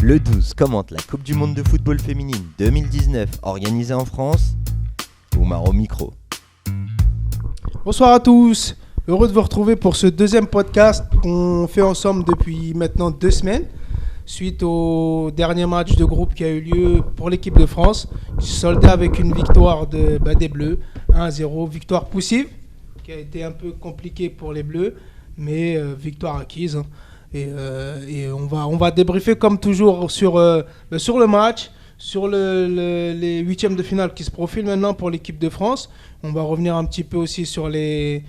Le 12 commente la Coupe du Monde de football féminine 2019 organisée en France. Oumar au micro. Bonsoir à tous, heureux de vous retrouver pour ce deuxième podcast qu'on fait ensemble depuis maintenant 2 semaines suite au dernier match de groupe qui a eu lieu pour l'équipe de France qui se soldait avec une victoire des Bleus 1-0, victoire poussive qui a été un peu compliquée pour les Bleus mais victoire acquise hein. Et on va débriefer comme toujours sur le match, sur les huitièmes de finale qui se profilent maintenant pour l'équipe de France. On va revenir un petit peu aussi sur les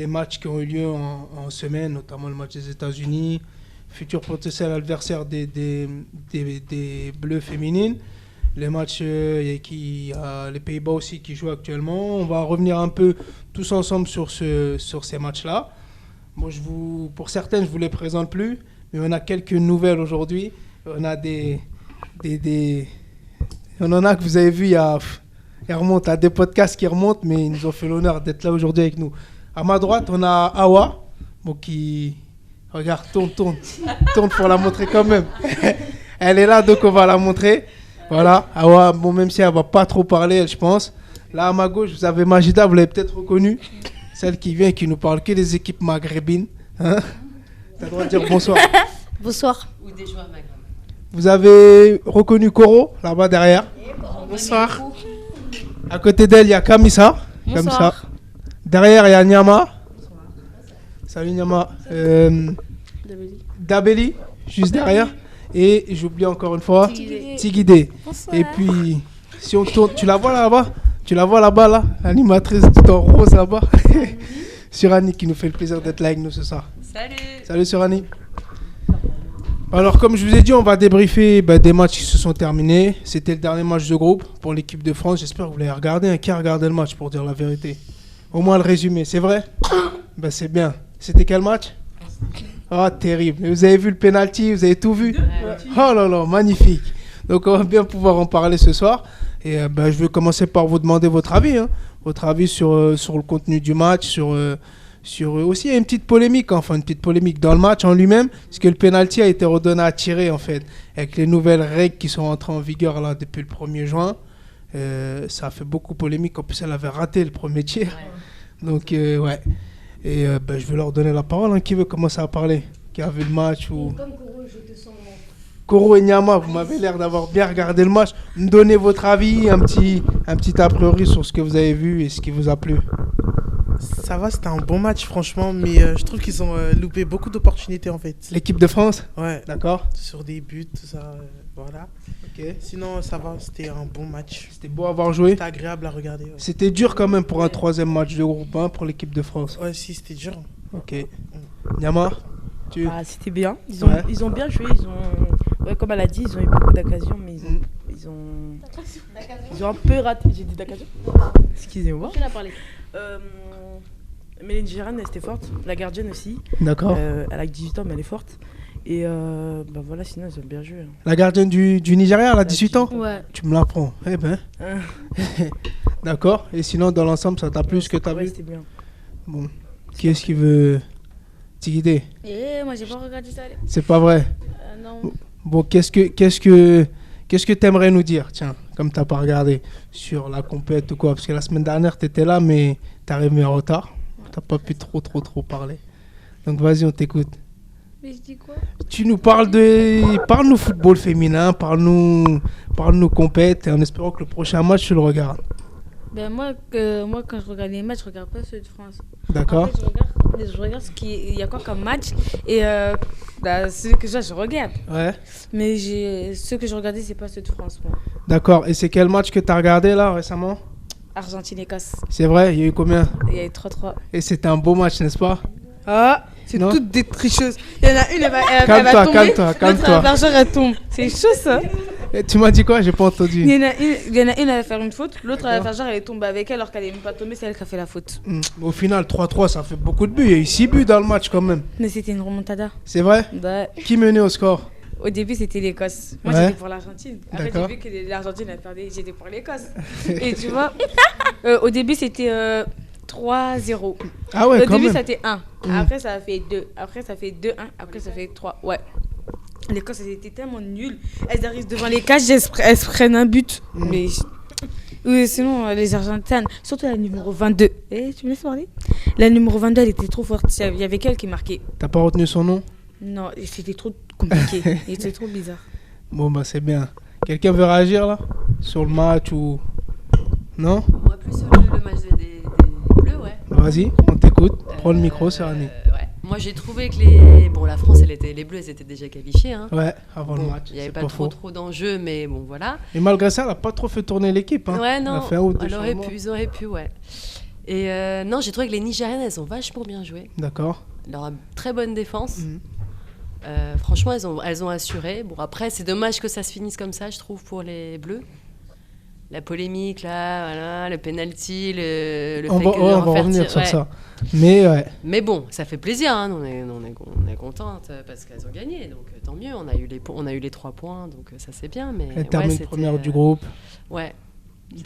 matchs qui ont eu lieu en semaine, notamment le match des États-Unis, futur potentiel adversaire des Bleus féminines. Les matchs, les Pays-Bas aussi qui jouent actuellement. On va revenir un peu tous ensemble sur ces matchs-là. Bon, pour certaines, je ne vous les présente plus, mais on a quelques nouvelles aujourd'hui. On a on en a que vous avez vu, il remonte à des podcasts qui remontent, mais ils nous ont fait l'honneur d'être là aujourd'hui avec nous. À ma droite, on a Awa, qui... Regarde, tourne pour la montrer quand même. Elle est là, donc on va la montrer. Voilà, Awa, même si elle ne va pas trop parler, je pense. Là, à ma gauche, vous avez Majida, vous l'avez peut-être reconnue. Celle qui vient et qui nous parle que des équipes maghrébines. Hein? T'as le droit de dire bonsoir. Bonsoir. Ou des joueurs maghrébins. Vous avez reconnu Koro, là-bas derrière. Bonsoir. À côté d'elle, il y a Kamisa. Bonsoir. Derrière, il y a Nyama. Bonsoir. Salut Nyama. Dabeli, juste derrière. Et j'oublie encore une fois, Tigidé. Et puis, si on tourne, tu la vois là-bas? Tu la vois là-bas, là, l'animatrice tout en rose là-bas. Surani qui nous fait le plaisir d'être là avec nous ce soir. Salut Surani. Alors comme je vous ai dit, on va débriefer des matchs qui se sont terminés. C'était le dernier match de groupe pour l'équipe de France. J'espère que vous l'avez regardé. Qui a regardé le match pour dire la vérité? Au moins le résumé, c'est vrai? C'est bien. C'était quel match? Oh, terrible. Vous avez vu le penalty, vous avez tout vu? Oh là là, magnifique. Donc on va bien pouvoir en parler ce soir. Et je vais commencer par vous demander votre avis. Hein. Votre avis sur le contenu du match, sur aussi une petite polémique dans le match en lui-même, parce que le penalty a été redonné à tirer en fait, avec les nouvelles règles qui sont entrées en vigueur là depuis le 1er juin. Ça a fait beaucoup polémique, en plus elle avait raté le premier tir. Ouais. Donc ouais. Et je vais leur donner la parole, hein. Qui veut commencer à parler? Qui a vu le match ou... Koro et Nyama, vous m'avez l'air d'avoir bien regardé le match. Me donnez votre avis, un petit a priori sur ce que vous avez vu et ce qui vous a plu. Ça va, c'était un bon match franchement, mais je trouve qu'ils ont loupé beaucoup d'opportunités en fait. L'équipe de France? Ouais. D'accord. Sur des buts, tout ça, voilà. Ok. Sinon, ça va, c'était un bon match. C'était beau à avoir joué. C'était agréable à regarder. Ouais. C'était dur quand même pour un 3e match de groupe 1 pour l'équipe de France. Ouais, si, c'était dur. Ok. Nyama, c'était bien. Ils ont bien joué. Comme elle a dit, ils ont eu beaucoup d'occasions, mais ils ont un peu raté. J'ai dit d'occasions. Excusez-moi. Qui l'a parlé? Mélanie Gérane, elle était forte. La gardienne aussi. D'accord. Elle a 18 ans, mais elle est forte. Et voilà, sinon, ils ont bien joué. La gardienne du Nigeria, elle a 18 ans? Ouais. Tu me l'apprends. Eh ben. D'accord. Et sinon, dans l'ensemble, ça t'a plu ce que t'as vu? C'était bien. Bon. Qui est-ce qui veut t'iguider? Moi, j'ai pas regardé ça. C'est pas vrai? Non. Bon, qu'est-ce que t'aimerais nous dire, tiens, comme t'as pas regardé, sur la compète ou quoi? Parce que la semaine dernière, t'étais là, mais t'es arrivé en retard. T'as pas pu trop parler. Donc vas-y, on t'écoute. Mais je dis quoi? Tu nous parles parle-nous football féminin, parle-nous compète, en espérant que le prochain match, tu le regardes. Moi, quand je regarde les matchs, je regarde pas ceux de France. D'accord. En fait, je regarde il y a quoi comme match et ceux que je regarde. Ouais. Mais ceux que je regardais, c'est pas ceux de France. Moi. D'accord. Et c'est quel match que t'as regardé là récemment? Argentine-Écosse. C'est vrai, il y a eu combien? Il y a eu 3-3. Et c'était un beau match, n'est-ce pas? Ah, c'est Non. toutes des tricheuses. Il y en a une, elle va Calme-toi, tomber. calme-toi. L'autre, l'argent, elle tombe. C'est chaud, ça. Et tu m'as dit quoi? J'ai pas entendu. Il y en a une, elle va faire une faute. L'autre, elle va faire genre, elle est tombée avec elle alors qu'elle est même pas tombée. C'est elle qui a fait la faute. Au final, 3-3, ça fait beaucoup de buts. Il y a eu 6 buts dans le match quand même. Mais c'était une remontada. C'est vrai? Ouais. Qui menait au score? Au début, c'était l'Écosse. Moi, Ouais. j'étais pour l'Argentine. Après, D'accord. j'ai vu que l'Argentine a perdu. J'étais pour l'Écosse. Et tu vois, au début, c'était 3-0. Ah ouais, Au quand début, même. c'était 1. Après, ça a fait 2. Après, ça fait 2-1. Après, ça fait 3. Ouais. L'Écosse, elles étaient tellement nulles. Elles arrivent devant les cages, elles se prennent un but. Mais oui, sinon, les Argentines, surtout la numéro 22. Tu me laisses parler? La numéro 22, elle était trop forte. Il y avait qu'elle qui marquait. T'as pas retenu son nom? Non, c'était trop compliqué. Il était trop bizarre. Bon, bah c'est bien. Quelqu'un veut réagir là? Sur le match ou... Non? Moi, plus sur le match des Bleus, ouais. Vas-y, on t'écoute. Prends le micro, Serani. Ouais. Moi, j'ai trouvé que Bon, la France, les Bleus, elles étaient déjà qualifiées. Hein. Ouais, avant le match. Il n'y avait pas trop d'enjeux, mais bon, voilà. Et malgré ça, elle n'a pas trop fait tourner l'équipe. Hein. Ouais, non. Ils auraient pu, ouais. Et non, j'ai trouvé que les Nigériennes, elles ont vachement bien joué. D'accord. Leur très bonne défense. Franchement, elles ont assuré. Bon, après, c'est dommage que ça se finisse comme ça, je trouve, pour les Bleus. La polémique, là, voilà, le penalty, le fait que on va revenir sur ça. Mais bon, ça fait plaisir, hein. On est contente parce qu'elles ont gagné, donc tant mieux. On a eu les 3 points, donc ça c'est bien. Mais elle termine première du groupe. Ouais.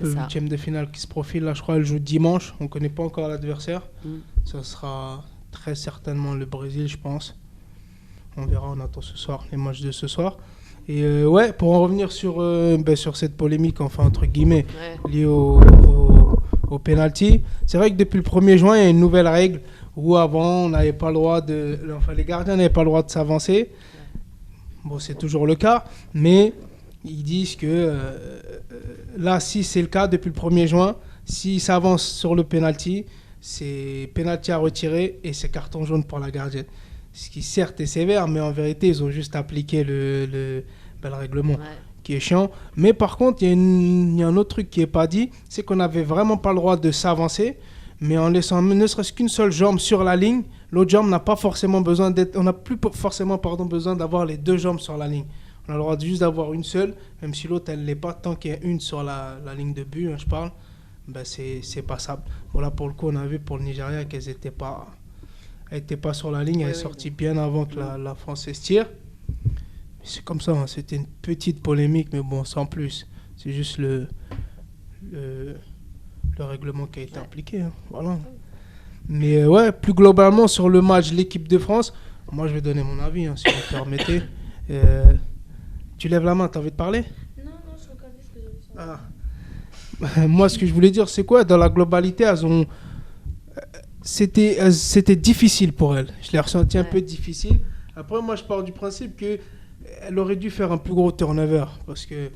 Le 8e de finale qui se profile, là, je crois, elle joue dimanche. On ne connaît pas encore l'adversaire. Ça sera très certainement le Brésil, je pense. On verra, on attend ce soir, les matchs de ce soir. Et pour en revenir sur cette polémique, enfin entre guillemets, liée au penalty, c'est vrai que depuis le 1er juin, il y a une nouvelle règle où avant, on n'avait pas le droit les gardiens n'avaient pas le droit de s'avancer. Bon, c'est toujours le cas, mais ils disent que là, si c'est le cas depuis le 1er juin, s'ils s'avancent sur le penalty, c'est penalty à retirer et c'est carton jaune pour la gardienne. Ce qui certes est sévère, mais en vérité, ils ont juste appliqué le règlement, qui est chiant. Mais par contre, il y a un autre truc qui n'est pas dit, c'est qu'on n'avait vraiment pas le droit de s'avancer, mais en laissant ne serait-ce qu'une seule jambe sur la ligne, l'autre jambe n'a pas forcément besoin on n'a plus forcément besoin d'avoir les 2 jambes sur la ligne. On a le droit juste d'avoir une seule, même si l'autre, elle ne l'est pas, tant qu'il y a une sur la ligne de but, hein, je parle, c'est passable. Voilà, pour le coup, on a vu pour le Nigeria qu'elles n'étaient pas... Elle n'était pas sur la ligne, elle est sortie bien avant que la France tire. C'est comme ça, hein, c'était une petite polémique, mais bon, sans plus. C'est juste le règlement qui a été appliqué. Hein, voilà. Mais plus globalement, sur le match de l'équipe de France, moi je vais donner mon avis, hein, si vous me permettez. Tu lèves la main, tu as envie de parler? Non, je regardais ce que j'avais dit. Moi, ce que je voulais dire, c'est quoi? Dans la globalité, elles ont... C'était difficile pour elle. Je l'ai ressenti un peu difficile. Après, moi, je pars du principe qu'elle aurait dû faire un plus gros turnover. Parce que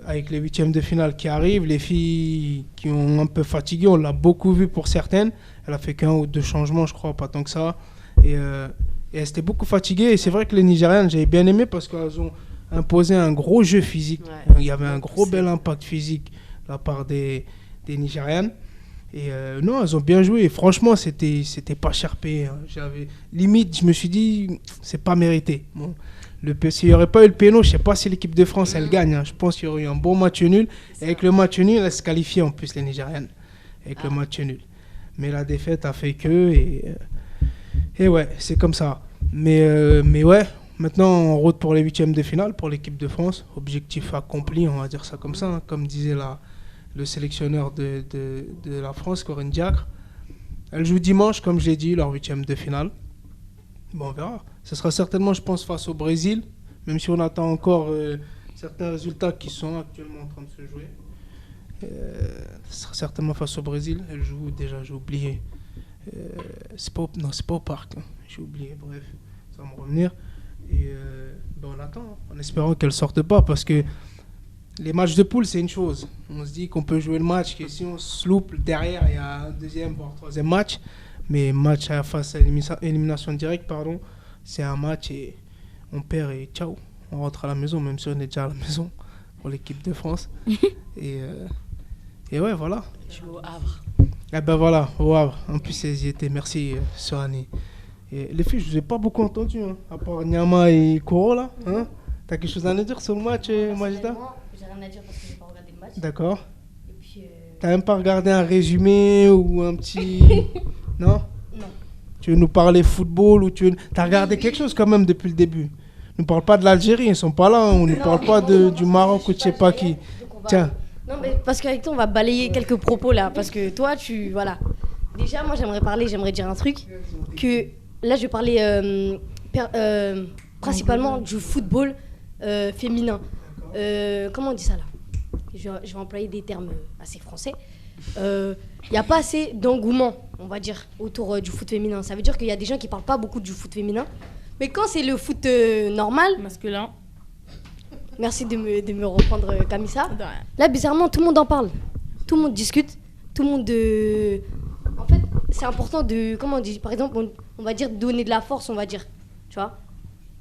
avec les 8e de finale qui arrivent, les filles qui ont un peu fatigué, on l'a beaucoup vu pour certaines. Elle a fait qu'un ou 2 changements, je crois, pas tant que ça. Et elle était beaucoup fatiguée. Et c'est vrai que les Nigérianes, j'avais bien aimé parce qu'elles ont imposé un gros jeu physique. Il y avait un gros bel impact physique de la part des Nigérianes. Et non, elles ont bien joué. Et franchement, c'était pas cherpé. Hein. Limite, je me suis dit, c'est pas mérité. Bon, s'il n'y aurait pas eu le péno, je sais pas si l'équipe de France, elle gagne. Hein. Je pense qu'il y aurait eu un bon match nul. Et avec le match nul, elles se qualifient en plus, les Nigérianes. Avec le match nul. Mais la défaite a fait que. Et ouais, c'est comme ça. Mais ouais, maintenant, en route pour les 8e de finale, pour l'équipe de France. Objectif accompli, on va dire ça comme ça. Hein, comme disait le sélectionneur de la France, Corinne Diacre. Elle joue dimanche, comme je l'ai dit, leur 8e de finale. Bon, on verra. Ce sera certainement, je pense, face au Brésil, même si on attend encore certains résultats qui sont actuellement en train de se jouer. Ce sera certainement face au Brésil. Elle joue, déjà, j'ai oublié. C'est pas au parc. Hein. J'ai oublié, bref, ça va me revenir. Et on attend, en espérant qu'elle ne sorte pas, parce que les matchs de poule, c'est une chose. On se dit qu'on peut jouer le match, que si on se loupe, derrière, il y a un 2e, voire 3e match. Mais match face à élimination directe, c'est un match et on perd et ciao. On rentre à la maison, même si on est déjà à la maison pour l'équipe de France. et ouais, voilà. Je vais au Havre. Eh ben voilà, au Havre. En plus, elles y étaient. Merci, Sorani. Et les filles, je ne vous ai pas beaucoup entendu, hein, à part Nyama et Koro, là. Hein. T'as quelque chose à nous dire sur le match, Majida? J'ai rien à dire parce que j'ai pas regardé le match. D'accord. Et puis T'as même pas regardé un résumé ou un petit... Non? Non. Tu veux nous parler football ou t'as regardé quelque chose quand même depuis le début? Ne parle pas de l'Algérie, ils sont pas là. On ne parle pas du Maroc ou de je sais pas qui. Tiens. Non, mais parce qu'avec toi, on va balayer quelques propos là. Parce que toi, voilà. Déjà, moi, j'aimerais dire un truc. Que là, je vais parler principalement du football féminin. Comment on dit ça là ? Je vais employer des termes assez français. Il n'y a pas assez d'engouement, on va dire, autour du foot féminin. Ça veut dire qu'il y a des gens qui ne parlent pas beaucoup du foot féminin. Mais quand c'est le foot normal... Masculin. Merci de me reprendre, Kamissa. Là, bizarrement, tout le monde en parle. Tout le monde discute. Tout le monde... En fait, c'est important de... Comment on dit ? Par exemple, on va dire donner de la force, on va dire. Tu vois ?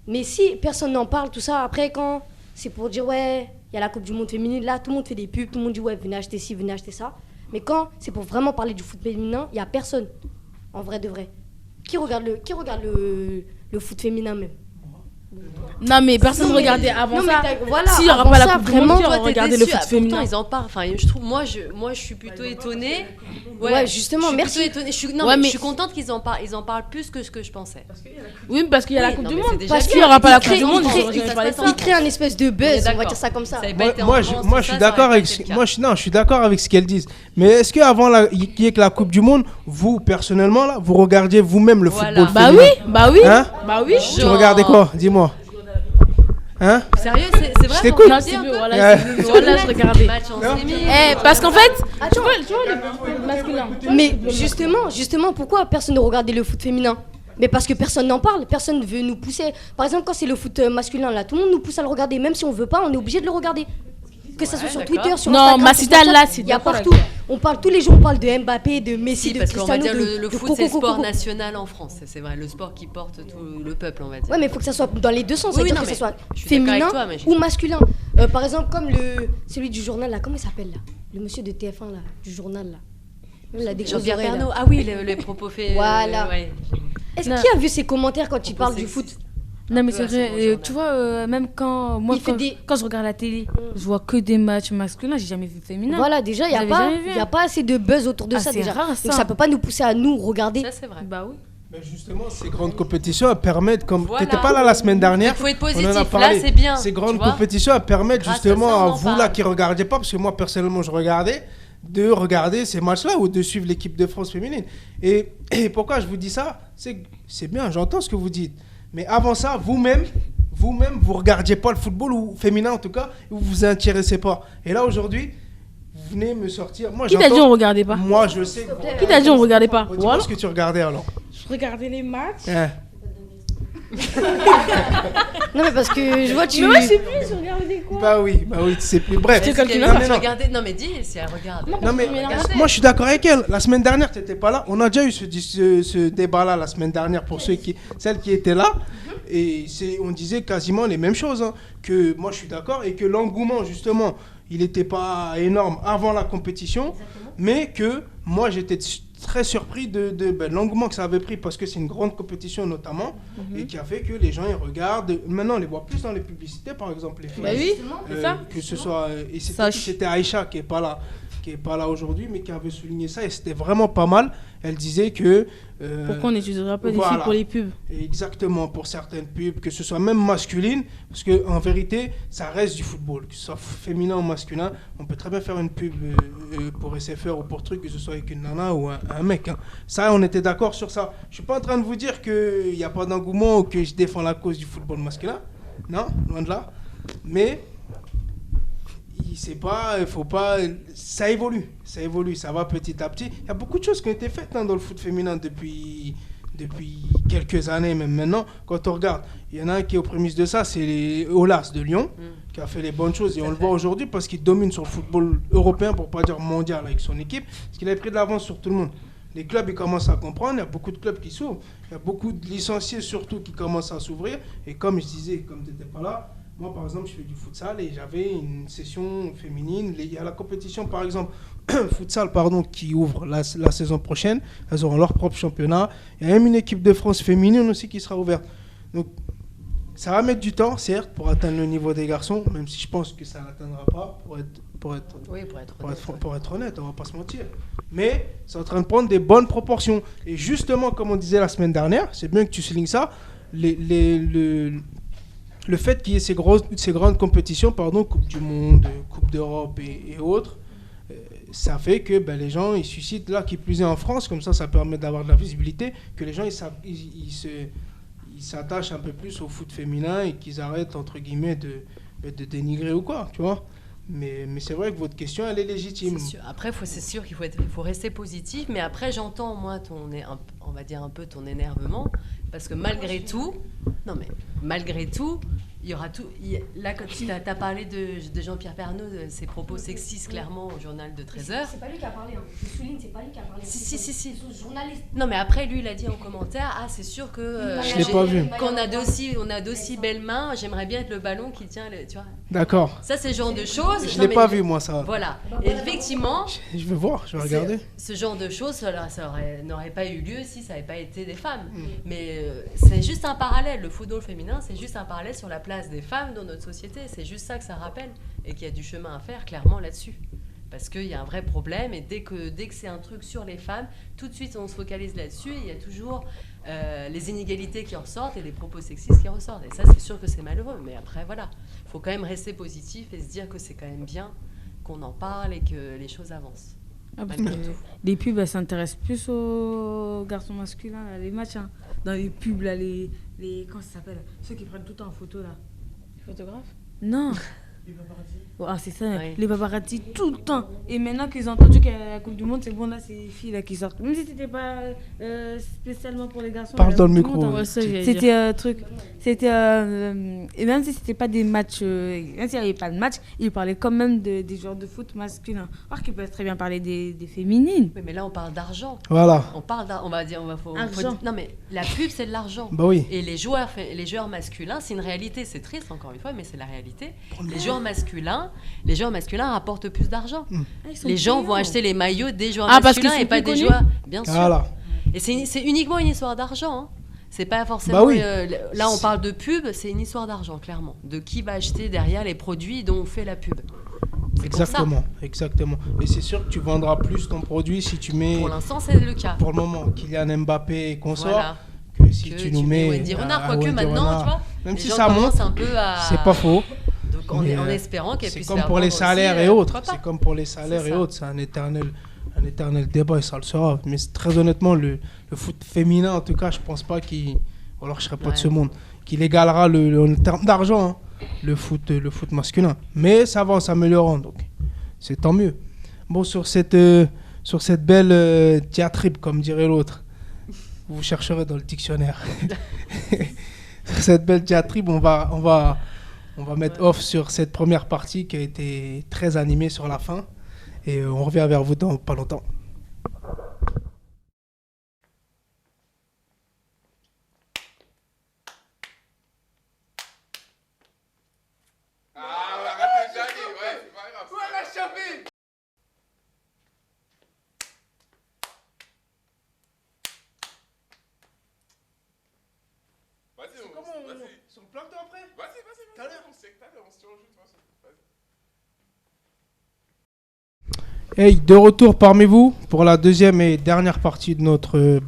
Mais si personne n'en parle, tout ça, après, quand c'est pour dire, ouais, il y a la Coupe du Monde féminine, là, tout le monde fait des pubs, tout le monde dit, ouais, venez acheter ci, venez acheter ça. Mais quand c'est pour vraiment parler du foot féminin, il n'y a personne, en vrai de vrai. Qui regarde le foot féminin même ? Non, mais personne ne regardait avant non, ça. Voilà, s'il n'y aura pas la Coupe du Monde, qui aura regardé le foot féminin ? Pourtant, ils en parlent. Enfin, je trouve, moi, je suis plutôt étonnée. Ouais, justement, merci. Je suis contente qu'ils en parlent. Ils en parlent plus que ce que je pensais. Oui, parce qu'il y a la Coupe du Monde. Parce qu'il n'y aura pas la Coupe du Monde, ils créent un espèce de buzz, on va dire ça comme ça. Moi, je suis d'accord avec je suis d'accord avec ce qu'elles disent. Mais est-ce qu'avant qu'il y ait que la Coupe du Monde, vous, personnellement, là, vous regardiez vous-même le football féminin ? Bah oui. Hein ? Bah oui. Tu regardais quoi ? Dis-moi. Hein ? Sérieux, c'est vrai. Je t'écoute. Non, c'est mieux, voilà, je regardais. Parce qu'en fait, tu vois le masculin. Mais justement, pourquoi personne ne regardait le foot féminin ? Mais parce que personne n'en parle, personne ne veut nous pousser. Par exemple, quand c'est le foot masculin, là, tout le monde nous pousse à le regarder. Même si on veut pas, on est obligé de le regarder. Que ça soit sur Twitter, sur Instagram. Non, Massita, là, c'est il y a partout. On parle tous les jours, on parle de Mbappé, de Messi, de Cristiano. Parce qu'on va dire le foot, c'est le sport national en France. C'est vrai, le sport qui porte tout le peuple, on va dire. Ouais, mais il faut que ça soit dans les deux sens. Oui, que ça soit féminin ou masculin. Par exemple, comme celui du journal, là, comment il s'appelle là ? Le monsieur de TF1, là, du journal, là. Jean-Pierre Pernaut. Ah oui, les propos faits. Voilà. Est-ce qu'il a vu ses commentaires quand il parle du foot ? Non mais c'est vrai, tu vois, même quand je regarde la télé, je vois que des matchs masculins, j'ai jamais vu féminin. Voilà, déjà, il n'y a pas assez de buzz autour de ça déjà. Rare, ça. Donc ça peut pas nous pousser à nous regarder. Ça, c'est vrai. Bah oui. Mais justement, ces grandes compétitions, elles permettent, comme tu n'étais pas là la semaine dernière, il faut être positif, on en a parlé. là c'est bien. Ces grandes compétitions, elles permettent justement à vous là qui ne regardiez pas, parce que moi personnellement je regardais, de regarder ces matchs-là ou de suivre l'équipe de France féminine. Et pourquoi je vous dis ça ? C'est bien, j'entends ce que vous dites. Mais avant ça, vous-même, vous regardiez pas le football, ou féminin en tout cas, vous vous intéressez pas. Et là, aujourd'hui, vous venez me sortir. Moi, qui t'a dit on regardait pas ? Moi, je sais. Qui t'a dit on regardait pas ? Dis-moi ce que tu regardais alors. Je regardais les matchs. Non, mais parce que je vois tu... Mais moi, je sais plus, je regardais quoi ? Bah oui, tu sais plus. Bref. Non, mais dis si elle regarde. Non, mais moi, je suis d'accord avec elle. La semaine dernière, tu n'étais pas là. On a déjà eu ce débat-là la semaine dernière pour celles qui étaient là. Et on disait quasiment les mêmes choses. Hein, que moi, je suis d'accord. Et que l'engouement, justement, il n'était pas énorme avant la compétition. Exactement. Mais que moi, j'étais très surpris de l'engouement que ça avait pris, parce que c'est une grande compétition notamment, et qui a fait que les gens ils regardent. Maintenant, on les voit plus dans les publicités, par exemple, les filles. Bah oui, c'est ça. Que ce soit, et c'était Aïcha qui est pas là aujourd'hui, mais qui avait souligné ça, et c'était vraiment pas mal. Elle disait que pourquoi on n'utiliserait pas des filles pour les pubs ? Exactement, pour certaines pubs, que ce soit même masculine, parce que en vérité, ça reste du football, que ce soit féminin ou masculin. On peut très bien faire une pub pour SFR ou pour truc, que ce soit avec une nana ou un mec. Hein. Ça, on était d'accord sur ça. Je suis pas en train de vous dire qu'il n'y a pas d'engouement ou que je défends la cause du football masculin. Non, loin de là. Mais faut pas, ça évolue, ça va petit à petit. Il y a beaucoup de choses qui ont été faites dans le foot féminin depuis quelques années, même maintenant. Quand on regarde, il y en a un qui est aux prémices de ça, c'est les Aulas de Lyon, qui a fait les bonnes choses, et on le voit aujourd'hui parce qu'il domine sur le football européen, pour pas dire mondial, avec son équipe, parce qu'il a pris de l'avance sur tout le monde. Les clubs, ils commencent à comprendre, il y a beaucoup de clubs qui s'ouvrent, il y a beaucoup de licenciés surtout qui commencent à s'ouvrir, et comme je disais, comme tu n'étais pas là, moi, par exemple, je fais du futsal et j'avais une session féminine. Il y a la compétition, par exemple, futsal, qui ouvre la saison prochaine. Elles auront leur propre championnat. Il y a même une équipe de France féminine aussi qui sera ouverte. Donc, ça va mettre du temps, certes, pour atteindre le niveau des garçons, même si je pense que ça ne l'atteindra pas, pour être honnête, on ne va pas se mentir. Mais c'est en train de prendre des bonnes proportions. Et justement, comme on disait la semaine dernière, c'est bien que tu soulignes ça, le fait qu'il y ait ces grandes compétitions, Coupe du Monde, Coupe d'Europe et autres, ça fait que les gens ils suscitent, là qui plus est en France, comme ça permet d'avoir de la visibilité, que les gens ils ils s'attachent un peu plus au foot féminin et qu'ils arrêtent, entre guillemets, de dénigrer ou quoi, tu vois. Mais c'est vrai que votre question, elle est légitime. C'est sûr. Après, c'est sûr qu'il faut rester positif. Mais après, j'entends, moi, on va dire un peu ton énervement. Parce que malgré tout, il y aura tout. Là, quand tu as parlé de Jean-Pierre Pernaut, de ses propos sexistes, clairement, au journal de 13h. C'est pas lui qui a parlé. Hein. Je souligne, c'est pas lui qui a parlé. Si. C'est son journaliste. Non, mais après, lui, il a dit en commentaire, c'est sûr que je l'ai pas vu. Qu'on a d'aussi belles mains, j'aimerais bien être le ballon qui tient, tu vois. D'accord. Ça, c'est le genre de choses. Je l'ai pas vu, moi, ça. Voilà. Et effectivement. Je vais voir, je vais regarder. Ce genre de choses, ça n'aurait pas eu lieu si ça n'avait pas été des femmes. Mais c'est juste un parallèle. Le football féminin, c'est juste un parallèle sur la place des femmes dans notre société. C'est juste ça que ça rappelle. Et qu'il y a du chemin à faire, clairement, là-dessus. Parce qu'il y a un vrai problème. Et dès que c'est un truc sur les femmes, tout de suite, on se focalise là-dessus. Et il y a toujours les inégalités qui ressortent et les propos sexistes qui ressortent. Et ça, c'est sûr que c'est malheureux. Mais après, voilà. Il faut quand même rester positif et se dire que c'est quand même bien qu'on en parle et que les choses avancent. Les pubs, elles s'intéressent plus aux garçons masculins, là, les matchs. Hein. Dans les pubs, là, les comment ça s'appelle? Ceux qui prennent tout le temps en photo, là. Les photographes? Non. Les paparazzi. Ah, c'est ça, Oui. les paparazzi tout le temps. Et maintenant qu'ils ont entendu qu'il y a la Coupe du Monde, c'est bon, là, c'est les filles là, qui sortent. Même si c'était pas spécialement pour les garçons. Parle la dans le Coupe du micro. Monde, Ouais, c'était truc. C'était. Et même si c'était pas des matchs. Même s'il n'y avait pas de match, ils parlaient quand même des joueurs de foot masculins. Alors qu'ils peuvent très bien parler des féminines. Oui, mais là, on parle d'argent. Voilà. On va dire. Argent. Non, mais la pub, c'est de l'argent. Bah oui. Et les joueurs masculins, c'est une réalité. C'est triste, encore une fois, mais c'est la réalité. Les joueurs masculins rapportent plus d'argent. Les gens vont acheter les maillots des joueurs masculins et pas des joueurs. Bien sûr. Voilà. Et c'est uniquement une histoire d'argent. Hein. C'est pas forcément. Bah oui. Là, on parle de pub, c'est une histoire d'argent, clairement. De qui va acheter derrière les produits dont on fait la pub. C'est Exactement. Et c'est sûr que tu vendras plus ton produit si tu mets. Pour l'instant, c'est le cas. Pour le moment, Kylian Mbappé et consort. Voilà. Que si tu nous mets. Wendy Renard, quoique maintenant, tu vois. Même les si gens ça monte, un peu à... c'est pas faux. Donc en espérant qu'elle puisse c'est comme faire pour les vendre salaires aussi, et autres. pourquoi pas. C'est comme pour les salaires et autres. C'est un éternel débat et ça le sera. Mais très honnêtement, le foot féminin, en tout cas, je pense pas qu'il. Ou alors je serais pas de ce monde. Qu'il égalera en termes d'argent hein, le foot masculin. Mais ça va en s'améliorant. Donc c'est tant mieux. Bon, sur cette belle diatribe, comme dirait l'autre, vous chercherez dans le dictionnaire. Sur cette belle diatribe, on va mettre off sur cette première partie qui a été très animée sur la fin. Et on revient vers vous dans pas longtemps. Sur le plateau après? Vas-y. Tout à l'heure. On sait que t'as on se tire au jus de toute façon. Hey, de retour parmi vous pour la deuxième et dernière partie de notre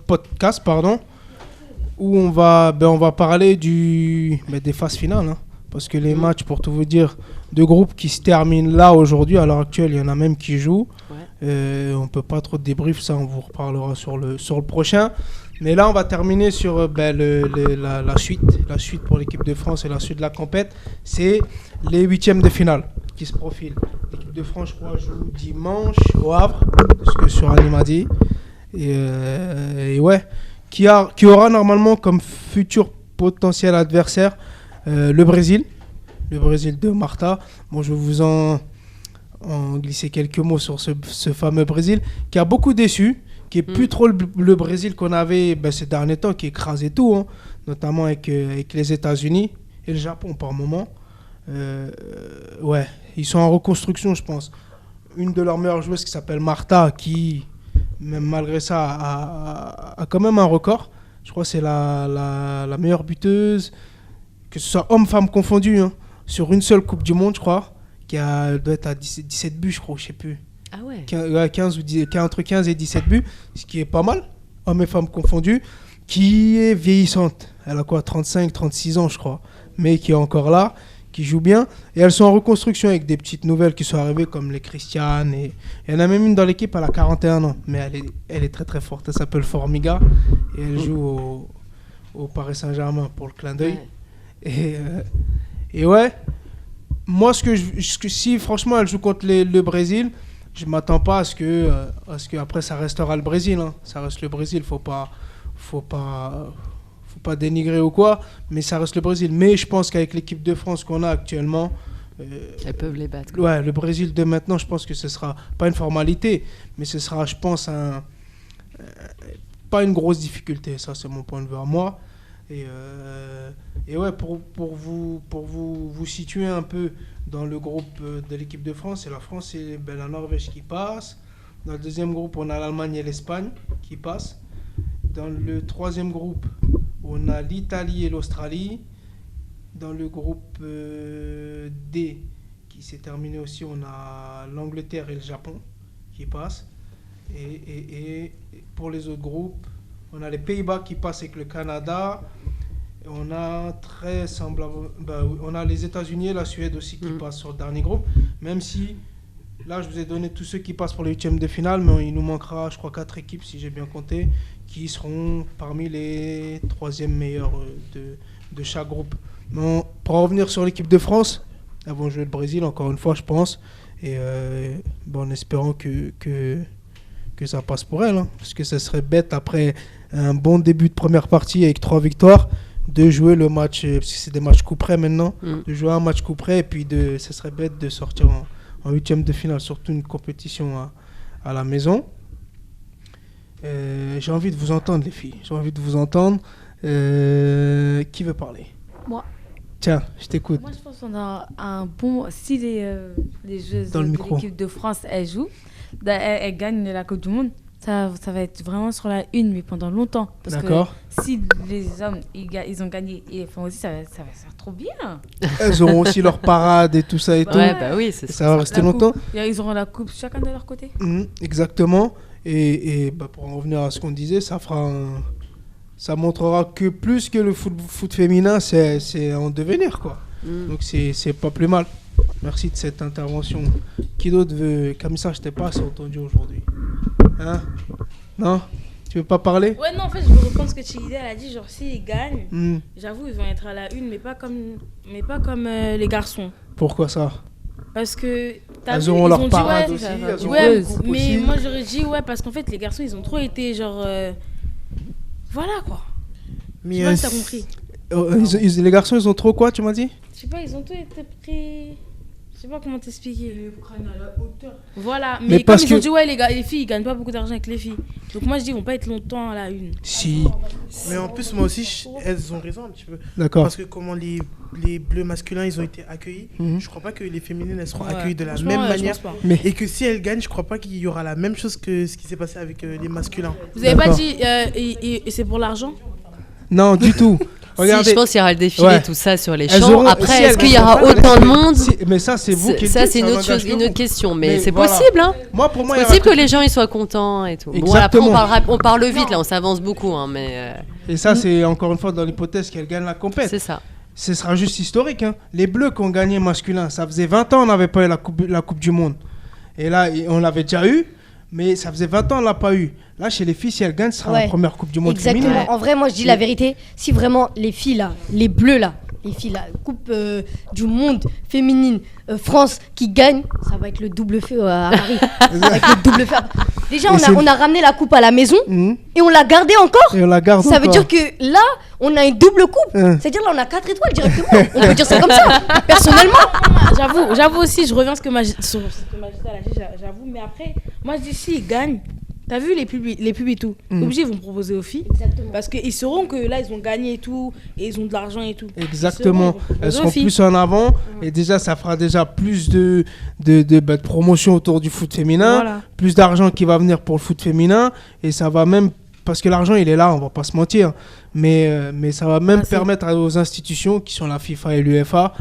podcast, où on va parler des phases finales. Hein, parce que les matchs, pour tout vous dire, de groupes qui se terminent là aujourd'hui, à l'heure actuelle, il y en a même qui jouent. Ouais. On peut pas trop débrief, ça on vous reparlera sur le prochain. Mais là, on va terminer sur la suite pour l'équipe de France et la suite de la compète. C'est les huitièmes de finale qui se profilent. L'équipe de France, je crois, joue dimanche au Havre, ce que Suranny m'a dit. Et ouais, qui aura normalement comme futur potentiel adversaire le Brésil de Marta. Bon, je vais vous en glisser quelques mots sur ce fameux Brésil qui a beaucoup déçu. Qui est plus trop le Brésil qu'on avait ces derniers temps, qui écrasait tout, hein, notamment avec les États-Unis et le Japon par moment. Ouais, ils sont en reconstruction, je pense. Une de leurs meilleures joueuses qui s'appelle Marta, qui, même malgré ça, a quand même un record. Je crois que c'est la meilleure buteuse, que ce soit homme-femme confondu, hein, sur une seule Coupe du Monde, je crois, qui doit être à 17 buts, je crois, je sais plus. Ah ouais. 15 ou 10, entre 15 et 17 buts, ce qui est pas mal, hommes et femmes confondus, qui est vieillissante. Elle a quoi, 35, 36 ans, je crois, mais qui est encore là, qui joue bien. Et elles sont en reconstruction avec des petites nouvelles qui sont arrivées, comme les Christiane. Et il y en a même une dans l'équipe, elle a 41 ans, mais elle est très très forte. Elle s'appelle Formiga et elle joue au Paris Saint-Germain pour le clin d'œil. Et ouais, moi, si franchement elle joue contre le Brésil, je m'attends pas à ce que après ça restera le Brésil. Hein. Ça reste le Brésil, faut pas dénigrer ou quoi, mais ça reste le Brésil. Mais je pense qu'avec l'équipe de France qu'on a actuellement, elles peuvent les battre. Quoi. Ouais, le Brésil de maintenant, je pense que ce sera pas une formalité, mais ce sera, je pense, pas une grosse difficulté. Ça, c'est mon point de vue à moi. Et ouais, pour vous situer un peu dans le groupe de l'équipe de France, c'est la France et la Norvège qui passent. Dans le deuxième groupe, on a l'Allemagne et l'Espagne qui passent. Dans le troisième groupe, on a l'Italie et l'Australie. Dans le groupe D, qui s'est terminé aussi, on a l'Angleterre et le Japon qui passent. Et pour les autres groupes, on a les Pays-Bas qui passent avec le Canada. Et on a très semblable, on a les États-Unis et la Suède aussi qui passent sur le dernier groupe. Même si, là, je vous ai donné tous ceux qui passent pour les huitièmes de finale, mais il nous manquera, je crois, 4 équipes, si j'ai bien compté, qui seront parmi les 3e meilleurs de chaque groupe. Bon, pour revenir sur l'équipe de France, elles vont jouer le Brésil, encore une fois, je pense. Et en espérant que ça passe pour elles. Hein, parce que ça serait bête, après un bon début de première partie avec 3 victoires, de jouer le match, parce que c'est des matchs coup près maintenant, de jouer un match coup près, et puis ça serait bête de sortir en 8e de finale, surtout une compétition à la maison. J'ai envie de vous entendre, les filles. J'ai envie de vous entendre. Qui veut parler ? Moi. Tiens, je t'écoute. Moi, je pense qu'on a un bon... Si les joueuses de l'équipe de France, elles jouent, elles gagnent la Coupe du Monde, ça va être vraiment sur la une, mais pendant longtemps. Parce D'accord. que si les hommes, ils ont gagné, et les femmes aussi, ça va faire trop bien. Elles auront aussi leur parade et tout ça et tout. Ouais, bah oui, c'est ça va rester longtemps. Ils auront la coupe chacun de leur côté. Exactement. Et pour en revenir à ce qu'on disait, ça montrera que plus que le foot féminin, c'est en devenir, quoi. Donc c'est pas plus mal. Merci de cette intervention. Qui d'autre veut... Comme ça, je t'ai pas assez entendu aujourd'hui. Hein ? Non ? Tu veux pas parler ? Ouais, non, en fait, je veux reprendre ce que Chigide a dit. Genre, s'ils gagnent, j'avoue, ils vont être à la une, mais pas comme les garçons. Pourquoi ça ? Parce que... Elles auront leur parade aussi. Ouais, mais moi, j'aurais dit, parce qu'en fait, les garçons, ils ont trop été genre... Voilà, quoi. Mais je sais pas si t'as compris. Les garçons, ils ont trop quoi, tu m'as dit ? Je sais pas, ils ont tous été pris... Je sais pas comment t'expliquer. Ils prennent à la hauteur. Voilà, mais comme ils ont dit, les filles, ils gagnent pas beaucoup d'argent avec les filles. Donc moi, je dis, ils vont pas être longtemps à la une. Si. Mais en plus, moi aussi, elles ont raison un petit peu. D'accord. Parce que comment les bleus masculins, ils ont été accueillis, je crois pas que les féminines, elles seront accueillies de la même manière. Et que si elles gagnent, je crois pas qu'il y aura la même chose que ce qui s'est passé avec les masculins. Vous avez pas dit, et c'est pour l'argent ? Non, du tout. Regardez. Si, je pense qu'il y aura le défilé, tout ça sur les champs. Après, est-ce qu'il y aura autant de monde ? Mais ça, c'est vous qui le dites. Ça, c'est une autre question. Mais c'est possible, hein. Pour moi, c'est possible que les gens ils soient contents et tout. Exactement. Bon, après, on parle vite, là, on s'avance beaucoup. Hein, mais Et ça, c'est encore une fois dans l'hypothèse qu'elles gagnent la compète. C'est ça. Ce sera juste historique. Hein. Les Bleus qui ont gagné masculin, ça faisait 20 ans qu'on n'avait pas eu la coupe du Monde. Et là, on l'avait déjà eu. Mais ça faisait 20 ans qu'on ne l'a pas eu. Là, chez les filles, si elles gagnent, ce sera la première Coupe du Monde féminine. Exactement. En vrai, moi, je dis la vérité. Si vraiment les filles, là, les Bleus, là, les filles, là, Coupe du Monde féminine, France qui gagne, ça va être le double feu à Paris. Avec le double feu. Déjà, on a ramené la coupe à la maison et on l'a gardée encore. Et on la garde ça veut dire que là, on a une double coupe. C'est-à-dire là, on a 4 étoiles directement. On peut dire ça comme ça. Personnellement. J'avoue aussi, je reviens sur ce que Magista a dit, j'avoue. Mais après, moi, je dis s'ils gagnent, t'as vu les pubs et tout. Obligés, ils vont proposer aux filles. Exactement. Parce qu'ils sauront que là, ils ont gagné et tout. Et ils ont de l'argent et tout. Exactement. Elles seront plus en avant. Et déjà, ça fera déjà plus de promotion autour du foot féminin. Voilà. Plus d'argent qui va venir pour le foot féminin. Et ça va même... Parce que l'argent, il est là, on va pas se mentir. Mais ça va même permettre aux institutions, qui sont la FIFA et l'UEFA,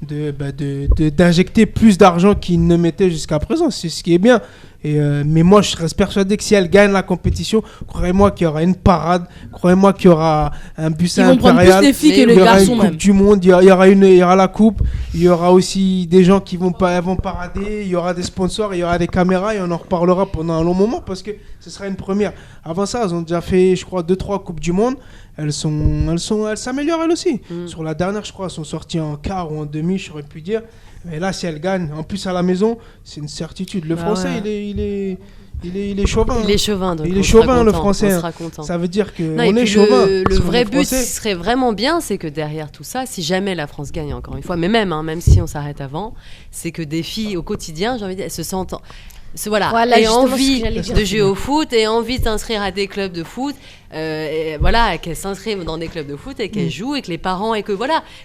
d'injecter plus d'argent qu'ils ne mettaient jusqu'à présent. C'est ce qui est bien. Mais moi, je reste persuadé que si elle gagne la compétition, croyez-moi qu'il y aura une parade, croyez-moi qu'il y aura un bus impérial. Ils vont prendre plus les filles que les garçons. Il y aura une coupe du monde, il y aura la coupe, il y aura aussi des gens qui vont parader, il y aura des sponsors, il y aura des caméras et on en reparlera pendant un long moment parce que ce sera une première. Avant ça, elles ont déjà fait, je crois, 2-3 coupes du monde. Elles s'améliorent elles aussi. Sur la dernière, je crois, elles sont sorties en quart ou en demi, je saurais plus dire. Mais là, si elles gagnent, en plus à la maison, c'est une certitude. Le Français, il est chauvin. Il est chauvin, donc il est chauvin, le Français. On sera content. Ça veut dire qu'on est chauvin. Le vrai but, ce qui serait vraiment bien, c'est que derrière tout ça, si jamais la France gagne, encore une fois, mais même si on s'arrête avant, c'est que des filles au quotidien, j'ai envie de dire, elles se sentent... Voilà, et envie de jouer au foot et envie de s'inscrire à des clubs de foot, qu'elles s'inscrivent dans des clubs de foot et qu'elles jouent et que les parents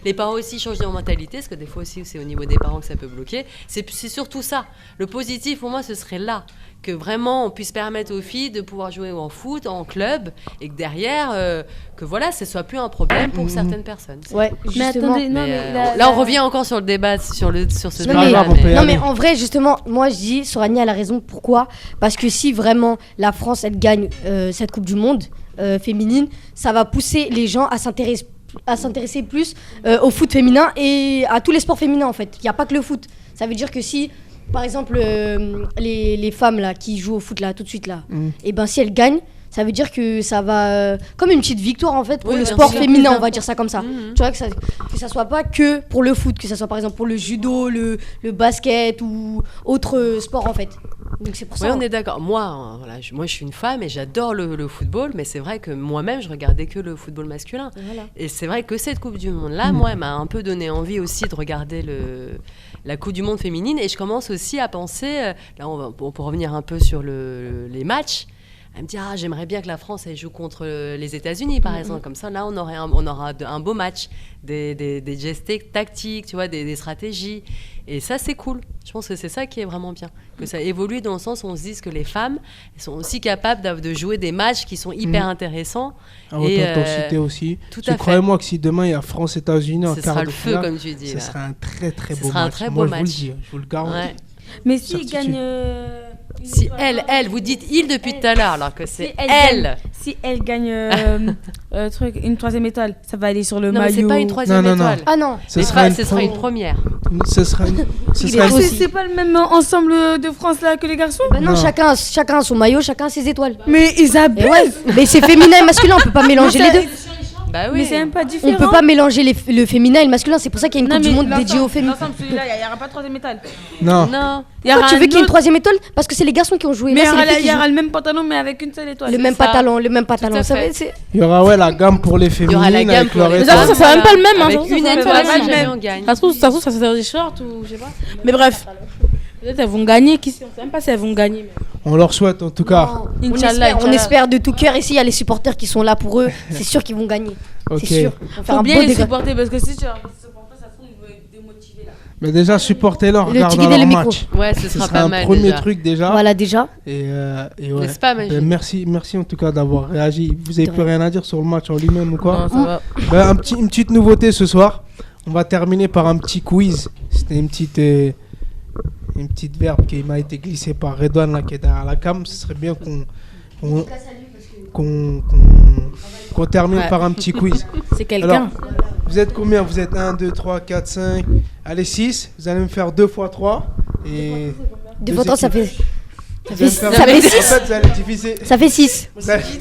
les parents aussi changent de mentalité, parce que des fois aussi c'est au niveau des parents que ça peut bloquer. C'est surtout ça. Le positif pour moi, ce serait là que vraiment on puisse permettre aux filles de pouvoir jouer en foot, en club, et que derrière que ce soit plus un problème pour certaines personnes. Ouais, mais attendez, là on revient encore sur le débat sur ce débat. Non mais en vrai justement, moi je dis Sorani a la raison. Pourquoi ? Parce que si vraiment la France elle gagne cette Coupe du Monde féminine, ça va pousser les gens à s'intéresser plus au foot féminin et à tous les sports féminins en fait. Il n'y a pas que le foot. Ça veut dire que si par exemple les femmes là qui jouent au foot là tout de suite là, et ben si elles gagnent, ça veut dire que ça va comme une petite victoire en fait pour le sport féminin, on va dire ça comme ça. Tu vois que ça soit pas que pour le foot, que ça soit par exemple pour le judo, le basket ou autre sport en fait. Donc c'est pour ça. Oui, on est d'accord. Moi, je suis une femme et j'adore le football, mais c'est vrai que moi-même, je regardais que le football masculin. Voilà. Et c'est vrai que cette Coupe du Monde-là, moi, elle m'a un peu donné envie aussi de regarder la Coupe du Monde féminine. Et je commence aussi à penser, là, on peut revenir un peu sur les matchs. Elle me dit j'aimerais bien que la France elle joue contre les États-Unis par exemple, comme ça là on aura un beau match, des gestes tactiques, tu vois, des stratégies, et ça c'est cool. Je pense que c'est ça qui est vraiment bien, que ça évolue dans le sens où on se dise que les femmes elles sont aussi capables de jouer des matchs qui sont hyper intéressants à haute intensité aussi. Tout à fait. Croyez-moi que si demain il y a France-États-Unis en quart de finale, ce sera le feu comme tu dis. Ce sera un très très beau match. Ce sera un très beau match. Je vous le garantis. Ouais. Mais s'ils gagnent si elle, vous dites il depuis tout à l'heure, alors que c'est elle. Si elle gagne une 3e étoile, ça va aller sur le maillot. Non, c'est pas une 3e étoile. Non. Ah non. Ce sera une première. C'est pas le même ensemble de France là que les garçons. Bah non, chacun a son maillot, chacun a ses étoiles. Mais ils abusent. Mais c'est féminin et masculin, on peut pas mélanger les deux. Bah oui. Mais c'est même pas différent. On peut pas mélanger le féminin et le masculin, c'est pour ça qu'il y a une Coupe du Monde dédiée au féminin. L'ensemble, celui-là, il n'y aura pas de 3e étoile. Non. Tu veux qu'il y ait une 3e étoile ? Parce que c'est les garçons qui ont joué. Mais il y aura le même pantalon, mais avec une seule étoile. Le même pantalon. Il y aura la gamme pour les féminines. Il y aura la gamme pour les ça sera même pas le même. Avec une étoile, on gagne. Ça se trouve, ça sert des shorts ou je sais pas. Mais bref. Peut-être elles vont gagner. On sait même pas si elles vont gagner. On leur souhaite en tout cas. On espère de tout cœur. Ici, il y a les supporters qui sont là pour eux. C'est sûr qu'ils vont gagner. C'est sûr. Faut bien les supporter parce que si tu supportes pas, ça se trouve, ils vont être démotivés là. Mais déjà, supportez-leur, regardez leur match. Ouais, ce sera pas mal. C'est un premier truc déjà. Voilà, déjà. Et ouais. N'est-ce pas, Magie ? Merci en tout cas d'avoir réagi. Vous avez plus rien à dire sur le match en lui-même ou quoi ? Non, ça va. Une petite nouveauté ce soir. On va terminer par un petit quiz. C'était une petite verbe qui m'a été glissée par Redouane là, qui est derrière la cam. Ce serait bien qu'on termine par un petit quiz. C'est quelqu'un. Alors, vous êtes combien ? Vous êtes 1, 2, 3, 4, 5. Allez, 6. Vous allez me faire 2 fois 3. Et 2 fois 3, ça fait 6. Ça fait 6.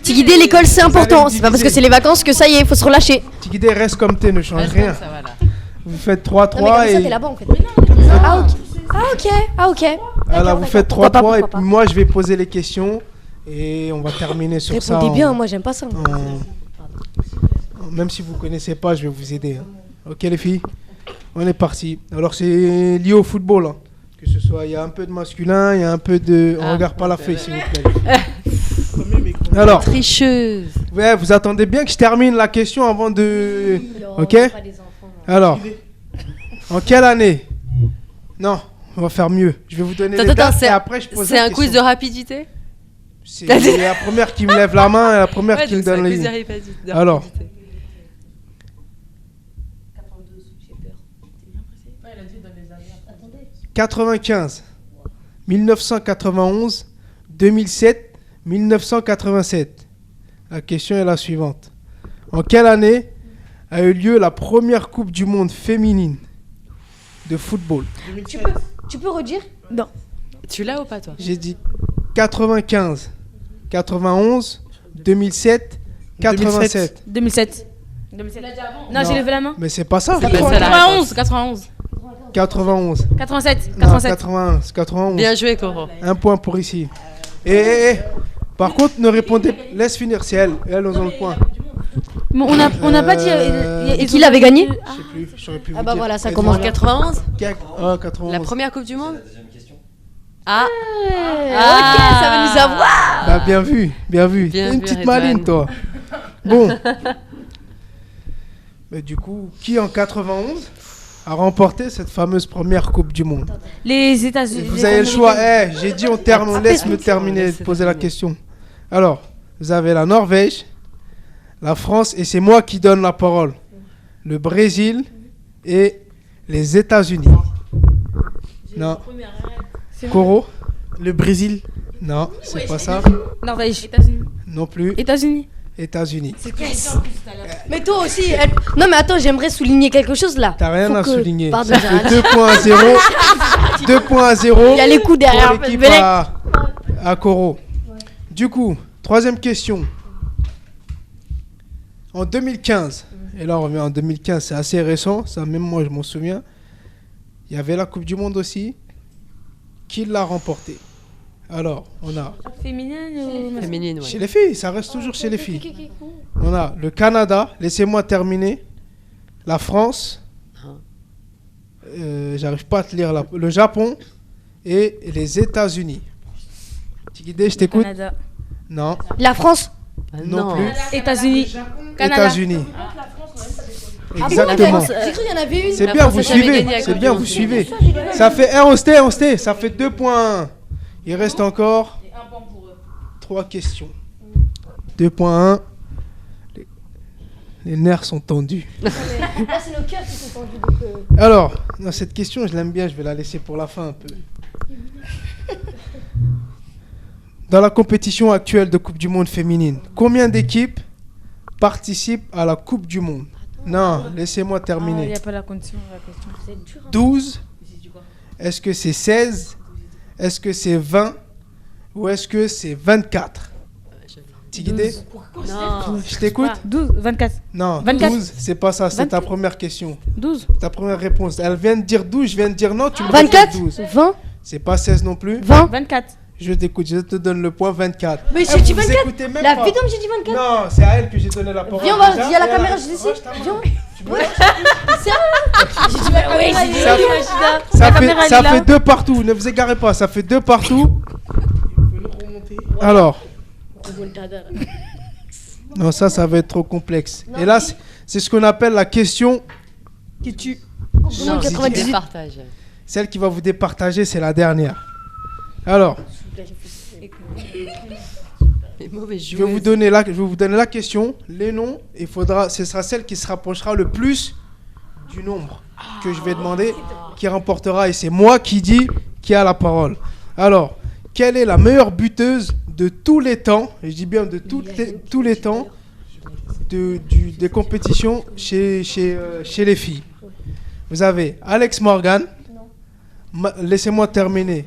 Tigidé, l'école, c'est important. C'est pas parce que c'est les vacances que ça y est, il faut se relâcher. Tigidé, reste comme t'es, ne change rien. Vous faites 3, 3 non, mais comme ça, t'es là-bas en fait. Ah ok. Alors, vous faites 3, 3 et puis moi, je vais poser les questions. Et on va terminer sur ça. Répondez bien, moi j'aime pas ça. Même si vous connaissez pas, je vais vous aider. Ok les filles, on est parti. Alors c'est lié au football. Que ce soit, il y a un peu de masculin, il y a un peu de... On regarde pas la feuille s'il vous plaît. Alors, tricheuse. Ouais, vous attendez bien que je termine la question avant de... Ok. Alors, en quelle année ? Non, on va faire mieux. Je vais vous donner les dates et après je pose la question. C'est un quiz de rapidité ? C'est la première qui me lève la main et la première qui me donne les lignes. Alors. 95, 1991, 2007, 1987. La question est la suivante. En quelle année a eu lieu la première Coupe du Monde féminine de football? Tu peux redire? Non. Tu l'as ou pas, toi? J'ai dit 95, 91, 2007, 87. 2007. Non, j'ai levé la main. Mais c'est pas ça. C'est pas ça, la 91. 91. 91. 87. Non, 87. 91. 91. Bien joué, Coro. Un point pour ici. Par contre, ne répondez. Laisse finir, c'est elle. Elles ont le point. Mais on n'a pas dit. Et qui l'avait gagné? Je sais plus. J'aurais pu Ah vous bah dire. voilà, ça Elles commence ont- 91 Ah, 91. La première Coupe du Monde? Ok, ça va nous avoir. Bah, bien vu, bien vu. Bien T'es une vu, petite Redouane. maline, toi. Bon. Mais du coup, qui en 91 a remporté cette fameuse première Coupe du Monde? Les États-Unis. Vous avez le choix. J'ai dit on laisse me terminer de poser la question. Alors, vous avez la Norvège, la France, et c'est moi qui donne la parole. Le Brésil et les États-Unis. Non. Coro? Le Brésil. Non, c'est pas ça. Norvège. États-Unis. Non plus. États-Unis. États-Unis. Mais toi aussi. Non, mais attends, j'aimerais souligner quelque chose là. T'as rien Faut à que- souligner. Pardon, Ça j'ai fait rien 2 points à 0. 2 points à 0. Il y a les coups derrière. Pour l'équipe Belek. à Coro. Du coup, troisième question. En 2015, et là on revient en 2015, c'est assez récent, ça même moi je m'en souviens. Il y avait la Coupe du Monde aussi. Qui l'a remportée? Alors, on a Féminine ou Féminine, ouais. chez les filles, ça reste toujours chez les filles. On a le Canada, laissez-moi terminer. La France, j'arrive pas à te lire là. Le Japon et les États-Unis. Tigidé, je t'écoute. Canada. Non, La France. Ah, non plus. États-Unis. Canada. États-Unis. Ah bon, Exactement. J'ai cru qu'il y en avait une. C'est La bien, France vous a jamais suivez. gagné la C'est Coupe bien, du vous Monde. suivez. Ça fait ça fait 2 points. Il reste encore 3 questions. 2.1. Les nerfs sont tendus. Là, c'est nos cœurs qui sont tendus. Donc, Alors, dans cette question, je l'aime bien, je vais la laisser pour la fin un peu. Dans la compétition actuelle de Coupe du Monde féminine, combien d'équipes participent à la Coupe du Monde? Non, laissez-moi Il terminer. n'y a pas la condition. La question. 12? Est-ce que c'est 16? Est-ce que c'est 20? Ou est-ce que c'est 24? Tigidé? Non. Je t'écoute? 12, 24. Non, 24. 12, c'est pas ça, c'est ta 24. première question. 12. Ta première réponse. Elle vient de dire 12, je viens de dire non, tu me 24, réponds 12. 20, C'est pas 16 non plus. 20. 24. Je t'écoute, je te donne le point 24. Mais Eh, j'ai dit vous 24. écoutez même La pas. vie d'homme, j'ai dit 24. Non, c'est à elle que j'ai donné la parole. Viens, on va, déjà, il y a la et caméra, elle- je ici. Oh, je t'amène. Viens. Tu peux- J'ai dit, bah oui, j'ai dit, Ça oui, fait- Machida. Ça caméra, elle est là. fait 2 partout, ne vous égarez pas, ça fait 2 partout. Alors, non, ça va être trop complexe. Et là, c'est ce qu'on appelle la question Qui tue. Non, Non, c'est 98. des partages. Celle qui va vous départager, c'est la dernière. Alors, Les mauvais je vais vous donner la question, les noms, et ce sera celle qui se rapprochera le plus du nombre que je vais demander, qui remportera, et c'est moi qui dis qui a la parole. Alors, quelle est la meilleure buteuse de tous les temps, et je dis bien de tous les temps, des compétitions chez les filles? Vous avez Alex Morgan, laissez-moi terminer,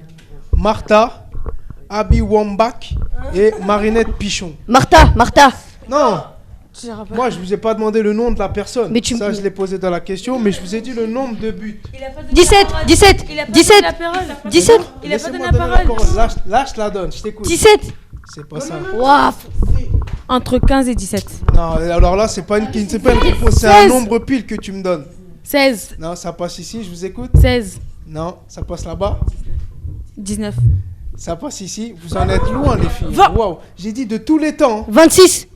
Martha, Abby Wambach et Marinette Pichon. Martha. Non, moi je vous ai pas demandé le nom de la personne. Mais tu ça me- je l'ai posé dans la question, mais je vous ai dit le nombre de buts. 17. Il a pas donné la parole. 17. Il a pas donné Laissez-moi la donner parole. Là je la donne, je t'écoute. 17. C'est pas ça. Waouh. Entre 15 et 17. Non, alors là c'est pas une réponse, c'est un 16. nombre pile que tu me donnes. 16. Non, ça passe ici, je vous écoute. 16. Non, ça passe là-bas. 19. Ça passe ici. Vous en êtes loin les filles. 20. Waouh, j'ai dit de tous les temps. 26.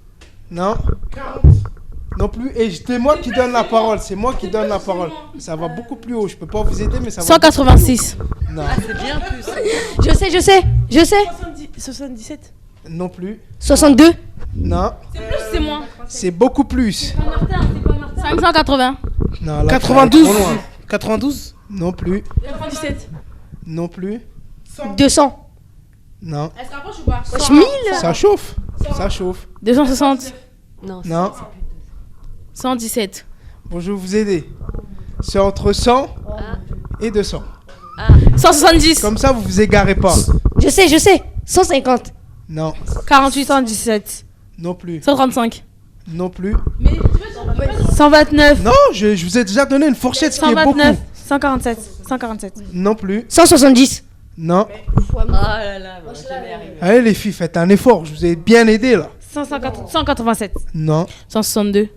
Non. Non plus. Et c'est moi qui donne la parole. C'est moi qui donne la parole. Ça va beaucoup plus haut. Je peux pas vous aider, mais ça va. 186. beaucoup plus haut. Non. C'est bien plus. Je sais. 77. Non plus. 62. Non. C'est moins. C'est beaucoup plus. 580. Non. Là, 92. trop loin. 92. Non plus. 97. Non plus. 200. Non. Elle se rapproche ou pas? 1000. Ça chauffe. Ça chauffe. 260. Non. Non. 117. Bon, je vais vous aider. C'est entre 100 et 200. 170. Comme ça, vous vous égarez pas. Je sais. 150. Non. 48, 117. Non plus. 135. Non plus. 129. Non, je vous ai déjà donné une fourchette, ce qui est beaucoup. 129. 147. 147. Non plus. 170. Non. Ah là là, bon, je vais y arriver. Allez les filles, faites un effort. Je vous ai bien aidé là. 187. Non. 162.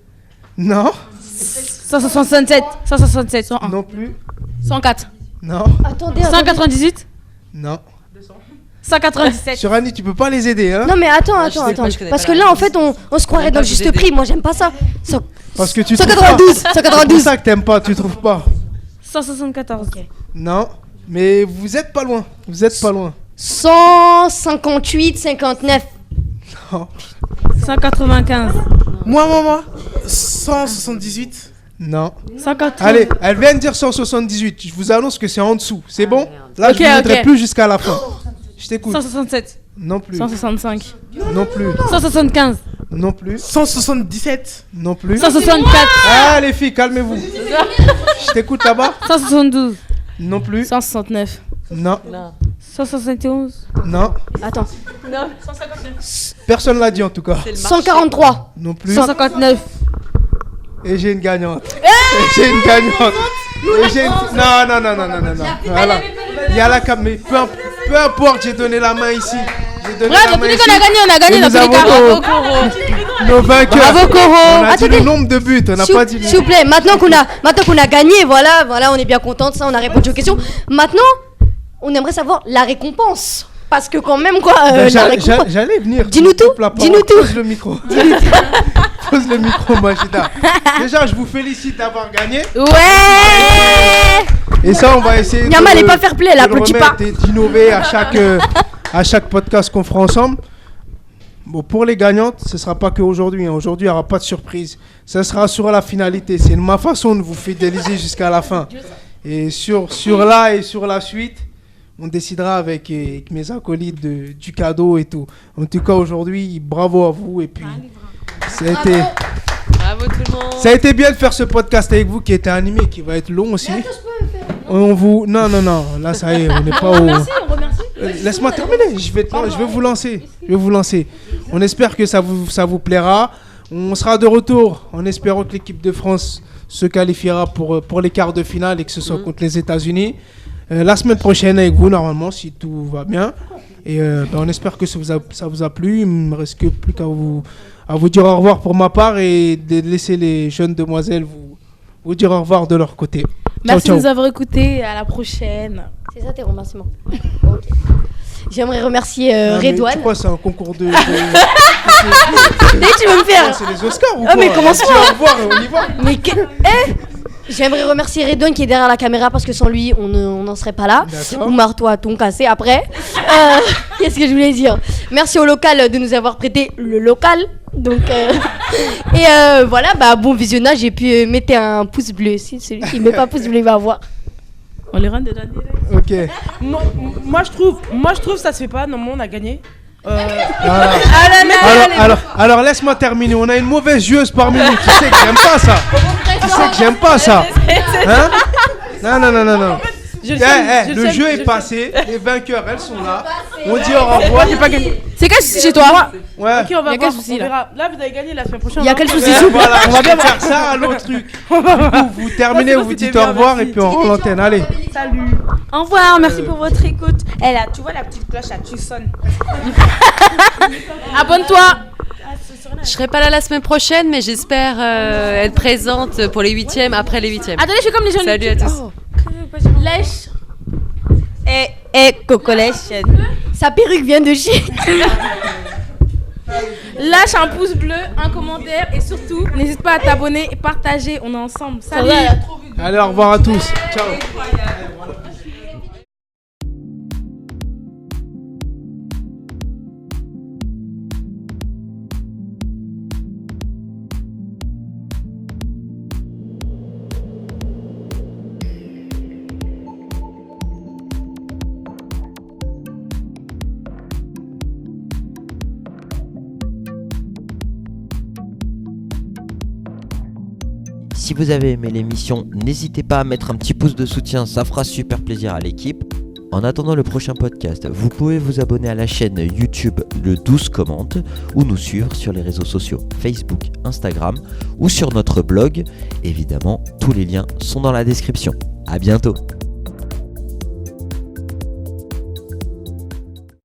Non. 167. 167. 101. Non plus. 104. Non. Attendez. 198. Non. 197. Sur Annie, tu peux pas les aider, hein. Non mais attends. je sais pas, je connais Parce pas que la là en réponse. fait on se croirait Je dans le vais pas juste vous aider. prix. Moi j'aime pas ça. Parce que tu trouves 192. pas. C'est 192. pour ça que t'aimes pas, tu trouves pas. 174. Non. Mais vous êtes pas loin. Vous êtes pas loin. 158, 59. Non. 195. Moi. 178. Non. 180. Allez, elle vient de dire 178. Je vous annonce que c'est en dessous. C'est bon? merde. Là, je Ok, ne vous aiderai ok. plus jusqu'à la fin. Je t'écoute. 167. Non plus. 165. Non plus. 175. Non plus. 177. Non plus. 164. Ah, les filles, calmez-vous. Je t'écoute là-bas. 172. Non plus. 169. Non. Non. 171. Non. Attends. Non. Personne l'a dit en tout cas. C'est le marché. 143. Non plus. 159. Et j'ai une gagnante. Et j'ai une gagnante. Et j'ai une... Non. Voilà. Il y a la cam, mais peu importe, j'ai donné la main ici. J'ai donné Ouais, la dans tous main les ici. cas, on a gagné Et dans nous tous les cas. avons Bravo, nos vainqueurs. Bravo, Coro. On a dit Attendez. le nombre de buts, on n'a pas dit le S'il vous plaît, maintenant qu'on a gagné, voilà, on est bien content de ça, on a répondu aux questions. Maintenant, on aimerait savoir la récompense. Parce que quand même, quoi, Ben, la récompense. J'allais venir. Dis-nous Tu me tout, coupes la parole. dis-nous tout. Pose le micro. Pose le micro, Majida. Déjà, je vous félicite d'avoir gagné. Ouais. Et ça, on va essayer Yama, elle est de- pas fair play, elle de le applaudit remettre pas. et d'innover à chaque podcast qu'on fera ensemble. Bon, pour les gagnantes, ce ne sera pas qu'aujourd'hui. Hein. Aujourd'hui, il n'y aura pas de surprise. Ce sera sur la finalité. C'est ma façon de vous fidéliser jusqu'à la fin. Et sur là et sur la suite, on décidera avec mes acolytes du cadeau et tout. En tout cas, aujourd'hui, bravo à vous. Et puis, ça Bravo tout le monde. a été bien de faire ce podcast avec vous qui était animé, qui va être long aussi. On vous... Non. Là, ça y est, on n'est pas au... Laisse-moi terminer. Je vais vous lancer. On espère que ça vous plaira. On sera de retour en espérant que l'équipe de France se qualifiera pour les quarts de finale et que ce soit contre les États-Unis. La semaine prochaine avec vous, normalement, si tout va bien. Et on espère que ça vous a plu. Il ne me reste plus qu'à vous dire au revoir pour ma part et de laisser les jeunes demoiselles vous dire au revoir de leur côté. Merci ciao. de nous avoir écoutés. À la prochaine. C'est ça tes remerciements. Ok. J'aimerais remercier Ah, mais Redouane. tu crois c'est un concours de... Dès que tu veux me faire. C'est les Oscars ou Ah, quoi? mais commence On dit au revoir et on y va. Mais j'aimerais remercier Redouane qui est derrière la caméra parce que sans lui on n'en serait pas là. D'accord. Oumar, toi, ton cassé après. Qu'est-ce que je voulais dire? Merci au local de nous avoir prêté le local. Donc voilà, bon visionnage et puis mettez un pouce bleu. Si celui qui met pas pouce bleu il va avoir. On les rend déjà direct. Ok. Moi je trouve ça se fait pas. Normalement on a gagné. Alors laisse-moi terminer. On a une mauvaise joueuse parmi nous. Tu sais que j'aime pas ça. Hein? Non. Le jeu est passé. Les vainqueurs, elles sont là. On dit au revoir. C'est quel souci chez toi? Ouais. Ok, on va Y a quel voir, souci, on là verra. Là, vous avez gagné la semaine prochaine. Y a quel souci? Voilà, On va je bien vais faire ça à l'autre truc. Du coup, vous terminez, Oh, c'est bon, vous c'était dites bien, au revoir merci. et puis on rend l'antenne. Allez. Salut. Au revoir, merci pour votre écoute. Eh là, tu vois la petite cloche là, tu sonnes. Abonne-toi. Je serai pas là la semaine prochaine, mais j'espère être présente pour les 8e, après les 8e. Attendez, je suis comme les gens. Salut à tous. Lèche. Coco lèche. Sa perruque vient de chez. Lâche un pouce bleu, un commentaire et surtout, n'hésite pas à t'abonner et partager. On est ensemble. Salut. Allez, au revoir à tous. Ciao. si vous avez aimé l'émission, n'hésitez pas à mettre un petit pouce de soutien, ça fera super plaisir à l'équipe. En attendant le prochain podcast, vous pouvez vous abonner à la chaîne YouTube Le 12 Commente ou nous suivre sur les réseaux sociaux Facebook, Instagram ou sur notre blog. Évidemment, tous les liens sont dans la description. À bientôt.